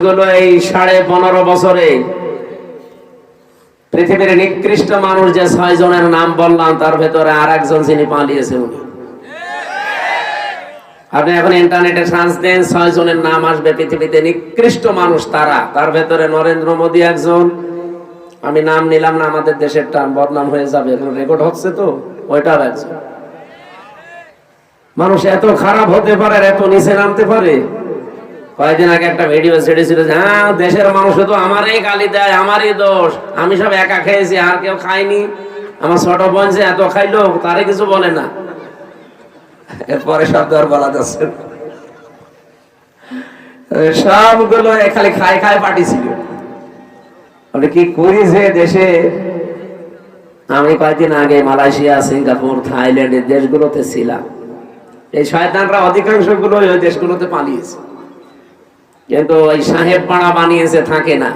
গুলো এই 15.5 বছরে পৃথিবীর নিকৃষ্ট মানুষ যে 6 জনের নাম বললাম তার ভেতরে আর একজন যিনি পালিয়েছে উনি। আপনি এখন ইন্টারনেটে সার্চ দেন 6 জনের নাম আসবে পৃথিবীতে নিকৃষ্ট মানুষ তারা, তার ভেতরে নরেন্দ্র মোদী একজন। আমি নাম নিলাম না, আমাদের দেশের টান বদনাম হয়ে যাবে, এখন রেকর্ড হচ্ছে তো, ওইটাও একজন। মানুষ এত খারাপ হতে পারে, এত নিচে নামতে পারে। কয়েকদিন আগে একটা ভিডিও ছেড়েছিল যে হ্যাঁ দেশের মানুষ তো আমারই গালি দেয়, আমারই দোষ, আমি সব একা খেয়েছি আর কেউ খায়নি, আমার ছোট বোন যে এত খাইলো তারে কিছু বলে না। এরপরে শব্দ আর বলা যাচ্ছে সবগুলো খালি খায় খায় পাঠিয়েছিল। কি করেছে দেশে। আমি কয়েকদিন আগে মালয়েশিয়া, সিঙ্গাপুর, থাইল্যান্ডের দেশগুলোতে ছিলাম। এই শয়তানরা অধিকাংশ গুলো ওই দেশগুলোতে পালিয়েছে, কিন্তু ওই সাহেব পাড়া বানিয়েছে থাকে না।